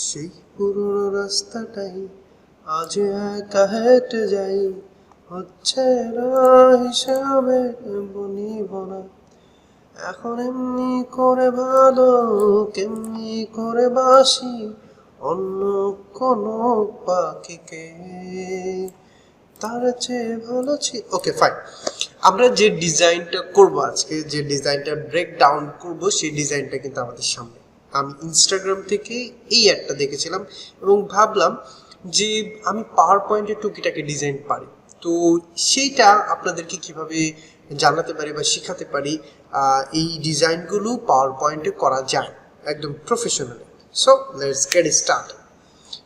সেই পুরনো রাস্তাটাই আজ একা হেঁটে যাই, হচ্ছে না হিসাবে বনিব না। এখন এমনি করে ভালো কেমনি করে বাসি অন্য কোনো পাখিকে, তার চেয়ে ভালো ওকে ফাইন। আমরা যে ডিজাইনটা করব আজকে, যে ডিজাইনটা ব্রেক ডাউন করব, সেই ডিজাইনটা কিন্তু আমাদের সামনে। আমি ইনস্টাগ্রাম থেকে এই একটা দেখেছিলাম এবং ভাবলাম যে আমি পাওয়ার পয়েন্টে টুকিটাকে ডিজাইন পারি, তো সেইটা আপনাদেরকে কিভাবে জানাতে পারি বা শেখাতে পারি। এই ডিজাইনগুলো পাওয়ার পয়েন্টে করা যায় একদম professionally. So let's get start.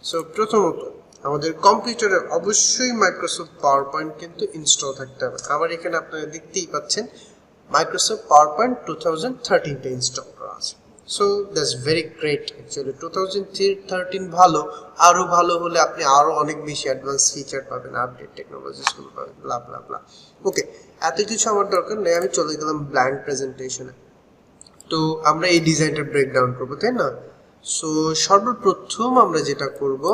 So প্রথমত আমাদের কম্পিউটারে অবশ্যই মাইক্রোসফট পাওয়ার পয়েন্ট কিন্তু ইনস্টল থাকতে হবে। আমার এখানে আপনারা দেখতেই পাচ্ছেন মাইক্রোসফট পাওয়ার পয়েন্ট 2013টা ইনস্টল করা আছে। So that's very great. Actually 2013 ভালো, আরও ভালো হলে আপনি আরও অনেক বেশি অ্যাডভান্স ফিচার পাবেন, আপডেট টেকনোলজিসগুলো পাবেন, ব্লা ব্লা ব্লা। ওকে, এত কিছু আমার দরকার নেই, আমি চলে গেলাম ব্ল্যাঙ্ক প্রেজেন্টেশনে। তো আমরা এই ডিজাইনটা ব্রেকডাউন করবো, তাই না? সো সর্বপ্রথম আমরা যেটা করব,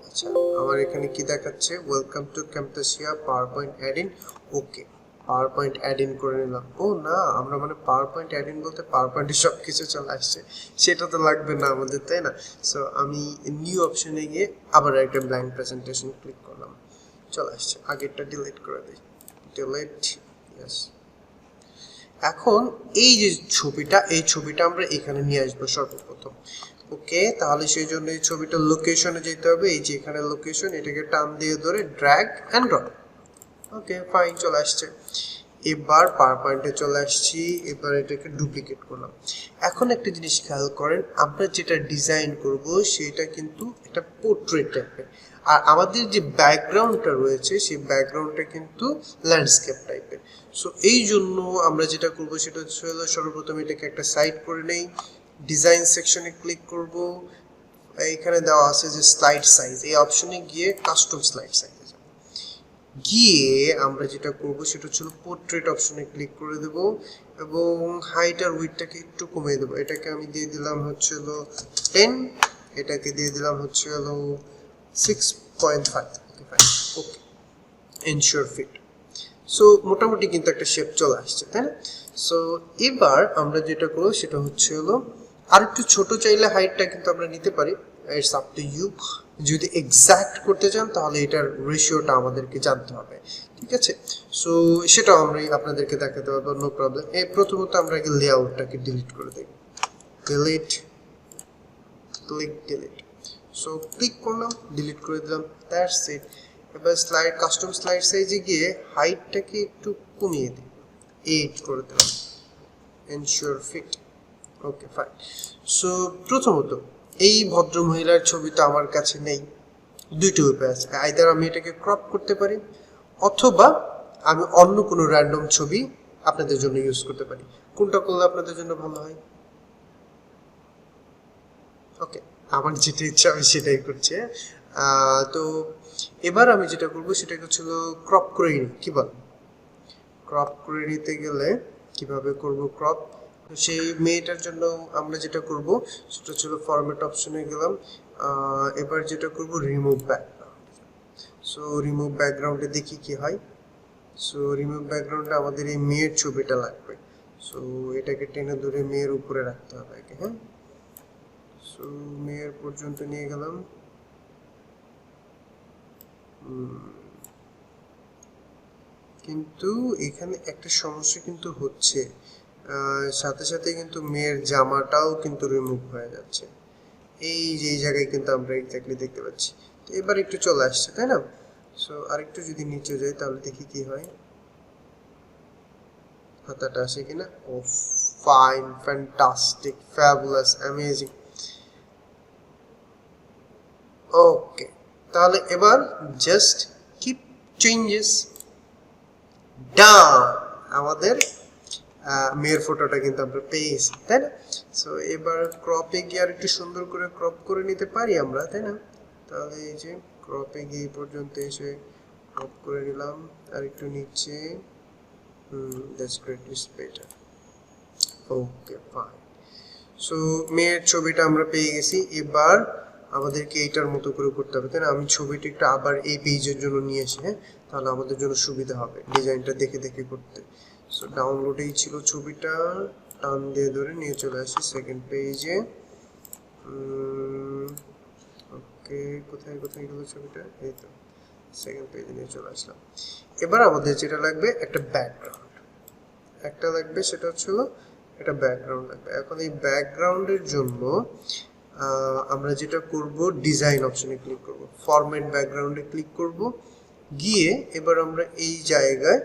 আচ্ছা আমার এখানে কি দেখাচ্ছে, ওয়েলকাম টু ক্যাম্পাসিয়া power point add in. Okay, power point add in করে নিলাম। ও না, আমরা মানে পাওয়ার পয়েন্ট অ্যাড ইন বলতে পাওয়ার পয়েন্টে সব কিছু চলে আসছে, সেটা তো লাগবে না আমাদের, তাই না? সো আমি নিউ অপশনে গিয়ে আবার একটা ব্ল্যাঙ্ক প্রেজেন্টেশন ক্লিক করলাম, চলে আসছে। আগেরটা ডিলিট করে দিই, ডিলিট, ইয়েস। এখন এই যে ছবিটা, এই ছবিটা আমরা এখানে নিয়ে আসবো সর্বপ্রথম। ওকে, তাহলে সেই জন্য এই ছবিটার লোকেশনে যেতে হবে। এই যে এখানে লোকেশন, এটাকে টান দিয়ে ধরে drag and drop. Okay fine, চলে আসছে। এবার পাওয়ার পয়েন্টে চলে আসছি, এবার এটাকে ডুপ্লিকেট করলাম। এখন একটা জিনিস খেয়াল করেন, আমরা যেটা ডিজাইন করব সেটা কিন্তু একটা পোর্ট্রেট টাইপের, আর আমাদের যে ব্যাকগ্রাউন্ডটা রয়েছে সেই ব্যাকগ্রাউন্ডটা কিন্তু ল্যান্ডস্কেপ টাইপের। সো এই জন্য আমরা যেটা করব সেটা হচ্ছে সর্বপ্রথম এটাকে একটা সাইড করে নেই, ডিজাইন সেকশনে ক্লিক করব, এখানে দেওয়া আছে যে স্লাইড সাইজ, এই অপশনে গিয়ে কাস্টম স্লাইড সাইজ গিয়ে আমরা যেটা করব সেটা হচ্ছে পোর্ট্রেট অপশনে ক্লিক করে দেব এবং হাইট আর উইডথটাকে একটু কমিয়ে দেবো। এটাকে আমি দিয়ে দিলাম হচ্ছে হলো 10, এটাকে দিয়ে দিলাম হচ্ছে হলো 6.5। ওকে, এনশিওর ফিট। সো মোটামুটি কিন্তু একটা শেপ চলে আসছে, তাই না? সো এবার আমরা যেটা করবো সেটা হচ্ছে হলো আর একটু ছোট চাইলে হাইটটা কিন্তু আমরা নিতে পারি, ইটস আপ টু ইউ। যদি এক্সাক্ট করতে চান তাহলে এটার রেশিওটা আমাদেরকে জানতে হবে, ঠিক আছে? সো সেটাও আমরা আপনাদেরকে দেখাতে পারবো, নো প্রবলেম। এই প্রথমত আমরা আগে লেআউটটাকে ডিলিট করে দেব, delete, click delete. So click করলাম, ডিলিট করে দিলাম, দ্যাটস ইট। এবার স্লাইড, কাস্টম স্লাইড সাইজে গিয়ে হাইটটাকে একটু কমিয়ে দিই, 8 করে দিলাম, ensure fit. Okay fine. So প্রথমত এই ভদ্র মহিলার ছবিটা আমার কাছে নেই, দুইটা উপায় আছে। আইদার আমি এটাকে ক্রপ করতে পারি অথবা আমি অন্য কোনো র্যান্ডম ছবি আপনাদের জন্য ইউজ করতে পারি। কোনটা করলে আপনাদের জন্য ভালো হয়? ওকে, আমার যেটা ইচ্ছা আমি সেটাই করছি। তো এবার আমি যেটা করবো সেটা হচ্ছিল ক্রপ করে নিই, কি বল? ক্রপ করে নিতে গেলে কিভাবে করব ক্রপ? সেই মেয়েটার জন্য আমরা যেটা করব সেটা ছিল ফরম্যাট অপশনে গেলাম, এবার যেটা করব রিমুভ ব্যাকগ্রাউন্ড। সো রিমুভ ব্যাকগ্রাউন্ডে দেখি কি হয়। সো রিমুভ ব্যাকগ্রাউন্ডে আমাদের এই মেয়ের ছবিটা লাগবে। সো এটাকে টেনে ধরে মেয়ের উপরে রাখতে হবে, হ্যাঁ? সো মেয়ের পর্যন্ত নিয়ে গেলাম। কিন্তু এখানে একটা সমস্যা কিন্তু হচ্ছে, সাথে সাথে কিন্তু মেয়ের জামাটাও কিন্তু রিমুভ হয়ে যাচ্ছে, এই যে এই জায়গায় কিন্তু আমরা এক্স্যাক্টলি দেখতে পাচ্ছি। তো এবার একটু চলে আসছে, তাই না? সো আরেকটু যদি নিচে যাই তাহলে দেখি কি হয়, হাতাটা আসে কিনা। ও ফাইন, ফ্যান্টাস্টিক, ফ্যাবুলাস, অ্যামেজিং। ওকে, তাহলে এবার জাস্ট কিপ চেঞ্জেস ডান, আমাদের মেয়ের ফটোটা কিন্তু আমরা পেয়েছি, তাই না? সো এবার ক্রপে গিয়ে আর একটু সুন্দর করে ক্রপ করে নিতে পারি আমরা, তাই না? তাহলে এই যে ক্রপে গিয়ে পর্যন্ত এসে ক্রপ করে নিলাম, আর একটু নিচে, that's great, it's better. Okay fine. So মেয়ের ছবিটা আমরা পেয়ে গেছি। এবার আমাদেরকে এইটার মতো করে করতে হবে, তাই না? আমি ছবিটা একটু আবার এই পেজের জন্য নিয়ে আসি, হ্যাঁ, তাহলে আমাদের জন্য সুবিধা হবে ডিজাইনটা দেখে দেখে করতে। সো ডাউনলোডেই ছিল ছবিটা, টান দিয়ে ধরে নিয়ে চলে আসি সেকেন্ড পেজে। ওকে, কোথায় কোথায় গেল ছবিটা? এই তো সেকেন্ড পেজে নিয়ে চলে আসলাম। এবার আমাদের যেটা লাগবে একটা ব্যাকগ্রাউন্ড, একটা লাগবে, সেটা হচ্ছিল একটা ব্যাকগ্রাউন্ড লাগবে। এখন এই ব্যাকগ্রাউন্ডের জন্য আমরা যেটা করব, ডিজাইন অপশনে ক্লিক করব, ফরম্যাট ব্যাকগ্রাউন্ডে ক্লিক করব, গিয়ে এবার আমরা এই জায়গায়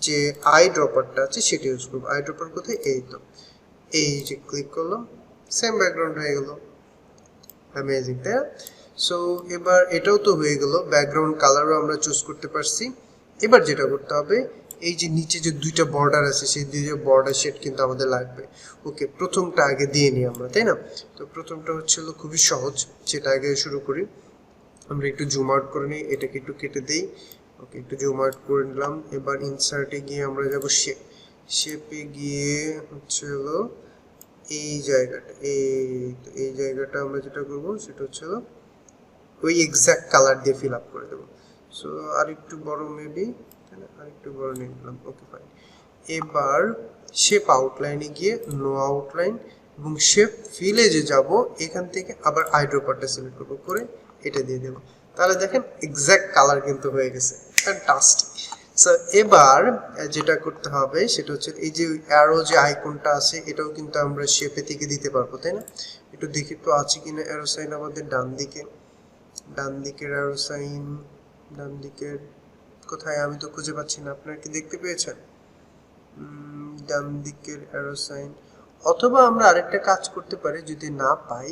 যে আই ড্রপারটা আছে সেটা ইউজ করবো। আই ড্রপার কোথায়? এই তো, এই যে ক্লিক করলাম, সেম ব্যাকগ্রাউন্ড হয়ে গেল। অ্যামেজিং, তাই না? সো এবার এটাও তো হয়ে গেল, ব্যাকগ্রাউন্ড কালারও আমরা চুজ করতে পারছি। এবার যেটা করতে হবে, এই যে নিচে যে দুইটা বর্ডার আছে সেই দুইটা বর্ডার শেড কিন্তু আমাদের লাগবে। ওকে, প্রথমটা আগে দিয়ে নিই আমরা, তাই না? তো প্রথমটা হচ্ছিল খুবই সহজ, যেটা আগে শুরু করি। আমরা একটু জুম আউট করে নিই, এটাকে একটু কেটে দেই। ওকে, একটু জুম আউট করে নিলাম। এবার ইনসার্টে গিয়ে আমরা যাব শেপ, শেপে গিয়ে হচ্ছে হলো এই জায়গাটা, এই জায়গাটা আমরা যেটা করবো সেটা হচ্ছে ওই এক্সাক্ট কালার দিয়ে ফিল আপ করে দেবো। সো আর একটু বড় মেবি, তাই না? আর একটু বড় নিয়ে নিলাম। Okay fine. এবার শেপ আউটলাইনে গিয়ে নো আউটলাইন এবং শেপ ফিলে যে যাব, এখান থেকে আবার আইড্রপারটা সিলেক্ট করবো, করে এটা দিয়ে দেবো। তাহলে দেখেন এক্সাক্ট কালার কিন্তু হয়ে গেছে। ফ্যান্টাস্টিক। সো এবার যেটা করতে হবে সেটা হচ্ছে এই যে অ্যারো যে আইকনটা আছে, এটাও কিন্তু আমরা শেপে থেকে দিতে পারবো, তাই না? একটু দেখি তো আছে কিনা অ্যারো সাইন আমাদের ডান দিকে। ডান দিকের অ্যারো সাইন, ডান দিকের কোথায়? আমি তো খুঁজে পাচ্ছি না, আপনারা কি দেখতে পেয়েছেন ডান দিকের অ্যারো সাইন? অথবা আমরা আরেকটা কাজ করতে পারি, যদি না পাই,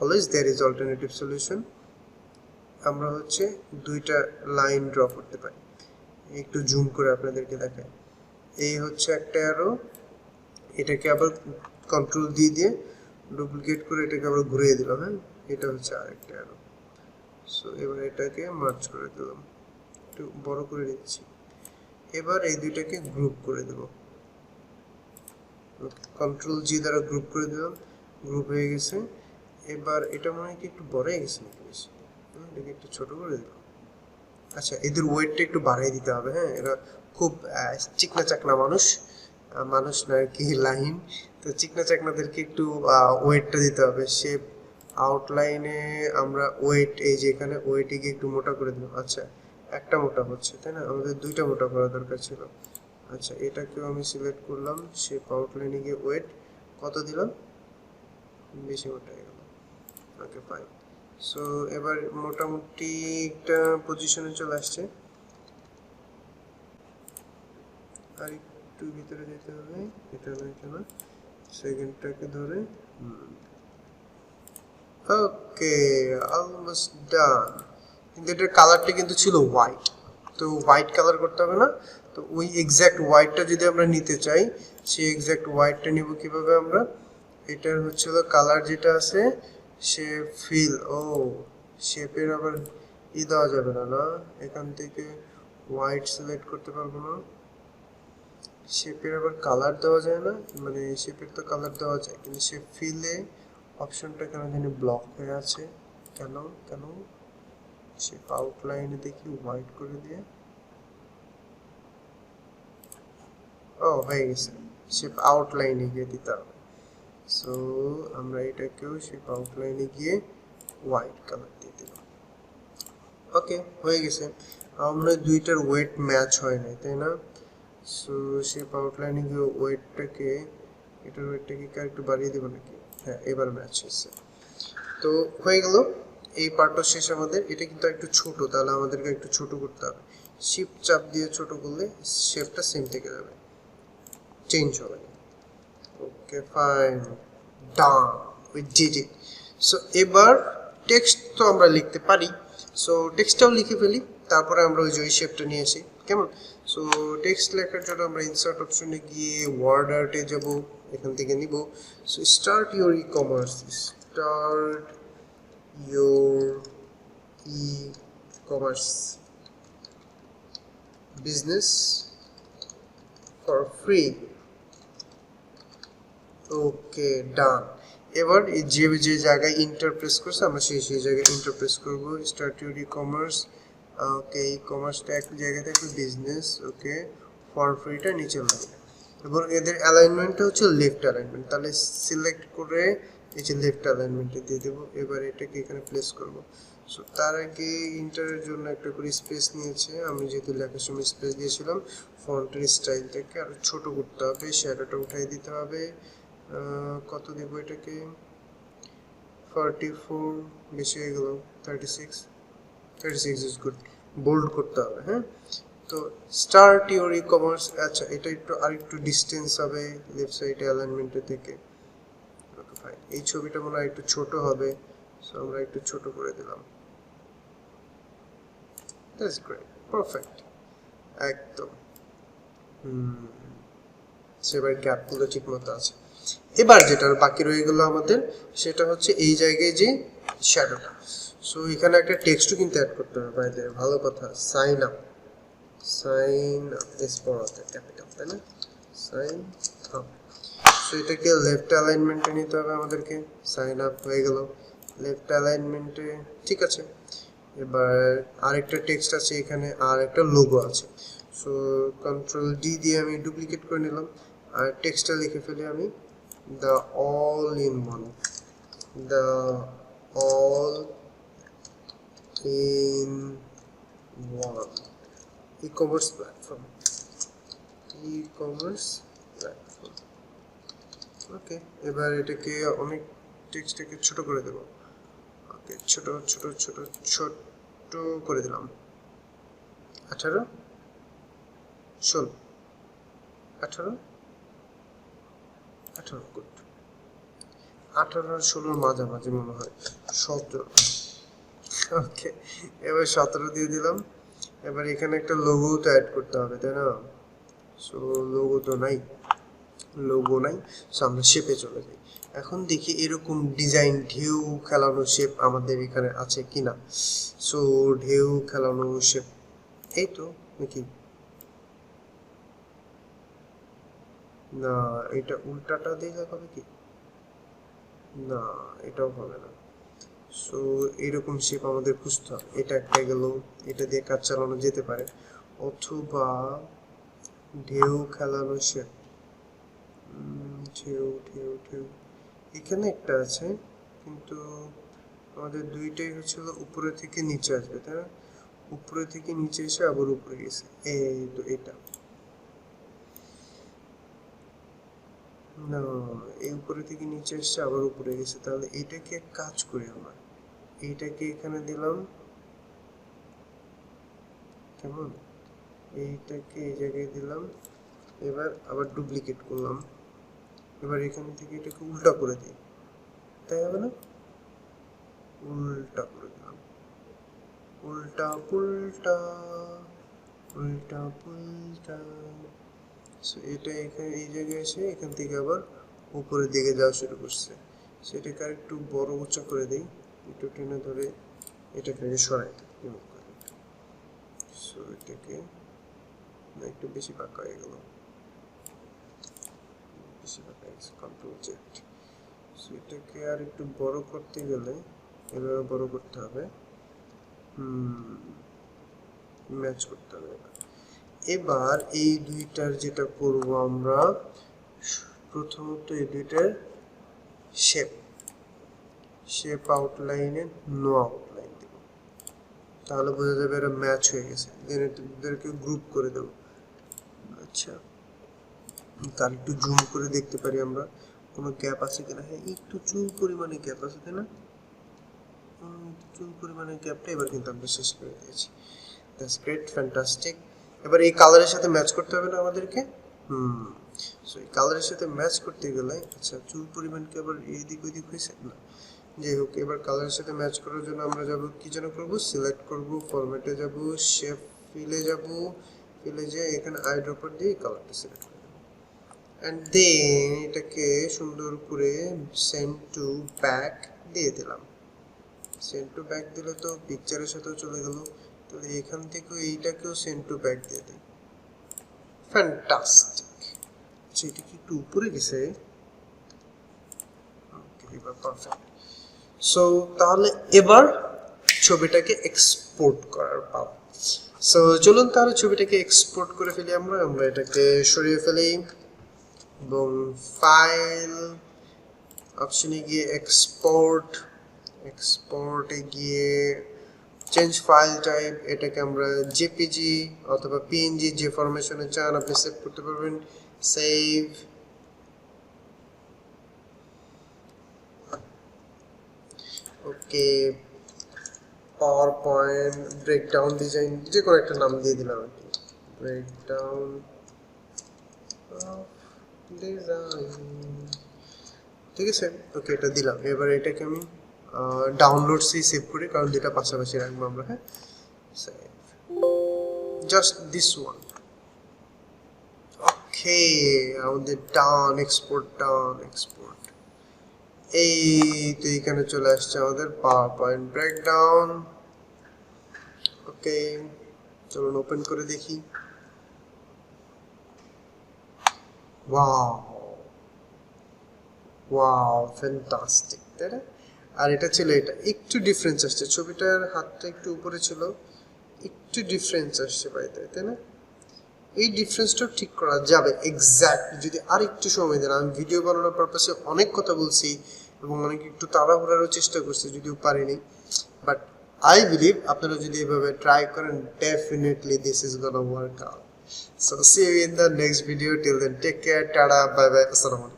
always there is alternative solution. আমরা হচ্ছে দুইটা লাইন ড্র করতে পারি। একটু জুম করে আপনাদেরকে দেখাই। এই হচ্ছে একটা অ্যারো, এটাকে আবার কন্ট্রোল দিয়ে ডুপ্লিকেট করে এটাকে আবার ঘুরিয়ে দিলাম, হ্যাঁ, এটা হচ্ছে আরেকটা অ্যারো। সো এবার এটাকে মার্জ করে দিলাম, একটু বড় করে দিচ্ছি। এবার এই দুইটাকে গ্রুপ করে দেব, কন্ট্রোল জি দ্বারা গ্রুপ করে দিলাম, গ্রুপ হয়ে গেছে। এবার এটা মনে হয় কি একটু বড় হয়ে গেছে নাকি বেশি? এটাকে একটু ছোট করে দিলাম। আচ্ছা, এদের ওয়েটটা একটু বাড়িয়ে দিতে হবে, হ্যাঁ, এরা খুব চিকনা চাকনা মানুষ, মানুষ না আর কি, লাইন। তো চিকনা চাকনাদেরকে একটু ওয়েটটা দিতে হবে। শেপ আউটলাইনে আমরা ওয়েট, এই যে এখানে ওয়েটে গিয়ে একটু মোটা করে দিলাম। আচ্ছা, একটা মোটা হচ্ছে, তাই না? আমাদের দুইটা মোটা করা দরকার ছিল। আচ্ছা, এটাকেও আমি সিলেক্ট করলাম, শেপ আউটলাইনে গিয়ে ওয়েট কত দিলাম, বেশি মোটা হয়ে গেল। ওকে ফাইন। সো এবার মোটামুটি একটা পজিশনে চলে আসছে। আর একটু ভিতরে যেতে হবে, এটা না, এটা না, সেকেন্ডটাকে ধরে। ওকে, অলমোস্ট ডান। কিন্তু এটার কালারটা কিন্তু ছিল হোয়াইট, তো হোয়াইট কালার করতে হবে না। তো ওই এক্স্যাক্ট হোয়াইটটা যদি আমরা নিতে চাই, সেই এক্স্যাক্ট হোয়াইটটা নিব কিভাবে আমরা? এটার হচ্ছিল কালার যেটা আছে, সে ফিল, ও শেপের আবার দেওয়া যাবে না, না, এখান থেকে হোয়াইট সিলেক্ট করতে পারবো না। শেপের আবার কালার দেওয়া যায় না, মানে শেপের তো কালার দেওয়া যায়, কিন্তু শেপ ফিলে অপশনটা কেন জানি ব্লক হয়ে আছে। কেন কেন? শেপ আউটলাইনে দেখি হোয়াইট করে দিয়ে, ও হয়ে গেছে। শেপ আউটলাইনে গিয়ে দিতে হবে। সো আমরা এটাকেও শেপ আউটলাইনে গিয়ে হোয়াইট কালার দিয়ে দিলাম। ওকে, হয়ে গেছে। আমরা দুইটার ওয়েট ম্যাচ হয় নাই, তাই না? সো শেপ আউটলাইনে গিয়ে ওয়েটটাকে, এটার ওয়েটটাকে একটু বাড়িয়ে দেবো নাকি? হ্যাঁ, এবার ম্যাচ হয়েছে। তো হয়ে গেল, এই পার্টটা শেষ আমাদের। এটা কিন্তু একটু ছোট, তাহলে আমাদেরকে একটু ছোট করতে হবে। শিফট চাপ দিয়ে ছোট করলে শেপটা সেম থেকে যাবে, চেঞ্জ হবে না। Okay fine, done, we did it. So এবার টেক্সট তো আমরা লিখতে পারি, সো টেক্সটটাও লিখে ফেলি, তারপরে আমরা ওই যে ওই শেপটা নিয়ে আসি, কেমন? সো টেক্সট লেখার জন্য আমরা ইনসার্ট অপশনে গিয়ে ওয়ার্ড আর্টে যাব, এখান থেকে নিব। So start your e commerce, start your e-commerce business for free ওকে, ডান। এবার এই যে যে জায়গায় ইন্টার প্রেস করছে আমরা সেই জায়গায় ইন্টার প্রেস করব। Start your e-commerce. Okay, ই কমার্সটা এক জায়গায় থাকবে, বিজনেস। ওকে, ফর ফ্রিটা নিচে লাগবে এবং এদের অ্যালাইনমেন্টটা হচ্ছে লেফট অ্যালাইনমেন্ট। তাহলে সিলেক্ট করে এই যে লেফট অ্যালাইনমেন্টে দিয়ে দেবো। এবার এটাকে এখানে প্লেস করব। সো তার আগে ইন্টারের জন্য একটা করে স্পেস নিয়েছে, আমি যেহেতু লেখার সময় স্পেস দিয়েছিলাম। ফন্টের স্টাইলটাকে আরো ছোট করতে হবে, শ্যাডোটা উঠাই দিতে হবে। কত দেবো এটাকে? 44 বেশি হয়ে গেল, 36। 36 ইজ গুড। বোল্ড করতে হবে, হ্যাঁ। তো স্টার্ট ইউর ই কমার্স। আচ্ছা, এটা একটু আরেকটু ডিস্টেন্স হবে লেফট সাইডে অ্যালাইনমেন্টের থেকে। ওকে ফাইন, এই ছবিটা মনে হয় একটু ছোট হবে, সো আমরা একটু ছোট করে দিলাম। দ্যাটস গ্রেট, পারফেক্ট, একদম। সেবার গ্যাপগুলো ঠিক মতো আছে। এবার যেটা বাকি রয়ে গেল আমাদের, সেটা হচ্ছে এই জায়গায় যে শ্যাডোটা। সো এখানে একটা টেক্সটও কিন্তু অ্যাড করতে হবে বাইরে, ভালো কথা। Sign up, sign up S পড়াতে ক্যাপিটাল, তাই না? Sign up. সো এটাকে লেফট অ্যালাইনমেন্টে নিতে হবে আমাদেরকে। সাইন আপ হয়ে গেল লেফট অ্যালাইনমেন্টে, ঠিক আছে। এবার আরেকটা টেক্সট আছে এখানে, আর একটা লোগো আছে। সো কন্ট্রোল ডি দিয়ে আমি ডুপ্লিকেট করে নিলাম, আর টেক্সটটা লিখে ফেলি আমি, the all in one, the all in one e-commerce platform, e-commerce platform. Okay, এবার এটাকে অনেক টেক্সটটাকে ছোট করে দেব। ওকে, ছোট ছোট ছোট ছোট করে দিলাম। 18, 16, 18, 18, গুড। 18 আর 16 মাঝামাঝি মনে হয়, 17। ওকে, এবার 17 দিয়ে দিলাম। এবার এখানে একটা লোগো তো অ্যাড করতে হবে, তাই না? সো লোগো তো নাই, লোগো নাই। সো আমরা শেপে চলে যাই। এখন দেখি এরকম ডিজাইন ঢেউ খেলানো শেপ আমাদের এখানে আছে কিনা। সো ঢেউ খেলানো শেপ, এই তো নাকি? না, এটা উল্টাটা দিলে হবে কি? না, এটাও হবে না। সো এরকম শেপ আমাদের খুঁজতে হবে। এটা একটা গেল, এটা দিয়ে কাজ চালানো যেতে পারে, অথবা ঢেউ খেলানো শেপ। ঢেউ ঢেউ ঢেউ এখানে একটা আছে, কিন্তু আমাদের দুইটাই হচ্ছিল উপরে থেকে নিচে আসবে, তাই না? উপরে থেকে নিচে এসে আবার উপরে গেছে, এই তো এটা। না, এই উপরে থেকে নিচে এসছে আবার উপরে গেছে, তাহলে এটাকে এক কাজ করি আমরা, এইটাকে এখানে দিলাম, কেমন? এইটাকে এই জায়গায় দিলাম। এবার আবার ডুপ্লিকেট করলাম। এবার এখান থেকে এটাকে উল্টা করে দিই, তাই হবে না? উল্টা করে দিলাম, উল্টা পুল্টা, উল্টা পুল্টা। সো এটা এখানে এই জায়গায় এসে এখান থেকে আবার উপরের দিকে যাওয়া শুরু করছে। সেটাকে আর একটু বড় উঁচা করে দিই, একটু টেনে ধরে এটাকে আগে সরাই রিমুভ করে। সো এটাকে একটু বেশি পাকা হয়ে গেল, বেশি পাকা হয়ে গেছে, কন্ট্রোল জেড। সো এটাকে আর একটু বড় করতে গেলে এভাবে বড় করতে হবে, ম্যাচ করতে হবে। এবার এই দুইটার যেটা করব আমরা, প্রথমত এই দুইটার শেপ, শেপ আউটলাইনে নো আউটলাইন দেব, তাহলে বোঝা যাবে এরা ম্যাচ হয়ে গেছে। দেন এদেরকে গ্রুপ করে দেব। আচ্ছা, তার একটু জুম করে দেখতে পারি আমরা কোনো গ্যাপ আছে কিনা। হ্যাঁ, একটু চুল পরিমাণে গ্যাপ আছে, তাই না? চুল পরিমাণে গ্যাপটা এবার কিন্তু আমরা শেষ করে দিয়েছি। That's great, fantastic. এবার এই কালারের সাথে ম্যাচ করতে হবে না আমাদেরকে। সো এই কালারের সাথে ম্যাচ করতে গেলে, আচ্ছা চুল পরিমাণ কি আবার এইদিক ওইদিক হয়েছে না? যাই হোক, এবার কালারের সাথে ম্যাচ করার জন্য আমরা যাব কি যেন করব, সিলেক্ট করব, ফরম্যাটে যাব, শেপ ফিলে যাব, ফিলে যেয়ে এখানে আই ড্রপার দিয়ে কালারটা সিলেক্ট করব, অ্যান্ড দেন এটাকে সুন্দর করে সেন্ড টু ব্যাক দিয়ে দিলাম। সেন্ড টু ব্যাক দিলে তো পিকচারের সাথেও চলে গেল, তাহলে এখান থেকেও এইটাকেও সেন্ড টু ব্যাক দিয়ে দিই। ফ্যান্টাস্টিক। আচ্ছা, এটা কি একটু উপরে গেছে? এবার পারফেক্ট। সো তাহলে এবার ছবিটাকে এক্সপোর্ট করার পালা। সো চলুন তাহলে ছবিটাকে এক্সপোর্ট করে ফেলি। আমরা এটাকে সরিয়ে ফেলি এবং ফাইল অপশনে গিয়ে এক্সপোর্টে গিয়ে চেঞ্জ ফাইল টাইপ, এটাকে আমরা জেপিজি অথবা পিএনজি যে ফরমেশনে চান আপনি সেভ করতে পারবেন। সেভ। ওকে, পাওয়ার পয়েন্ট ব্রেকডাউন ডিজাইন যে কোনো একটা নাম দিয়ে দিলাম আর কি, ব্রেকডাউন ডিজাইন, ঠিক আছে। ওকে, এটা দিলাম। এবার এটাকে আমি ডাউনলোডসেই সেভ করি, কারণ দুটা পাশাপাশি রাখবো আমরা। হ্যাঁ, সেভ জাস্ট দিস ওয়ান। ওকে, আমাদের ডান এক্সপোর্ট এই তো এখানে চলে আসছে আমাদের পাওয়ার পয়েন্ট ব্রেকডাউন। ওকে, চলুন ওপেন করে দেখি। ওয়াও ফ্যান্টাস্টিক, তাই না? আর এটা ছিল, এটা একটু ডিফারেন্স আসছে, ছবিটার হাতটা একটু উপরে ছিল, একটু ডিফারেন্স আসছে বাইরে, তাই না? এই ডিফারেন্সটা ঠিক করা যাবে এক্স্যাক্টলি যদি আর একটু সময় দেন। আমি ভিডিও বানানোর পারপাসে অনেক কথা বলছি এবং অনেক একটু তাড়াহুড়ারও চেষ্টা করছি, যদিও পারিনি, বাট আই বিলিভ আপনারা যদি এভাবে ট্রাই করেন, definitely this is gonna work out. So see you in the next video. Till then take care, tata, bye bye, আসসালামু আলাইকুম।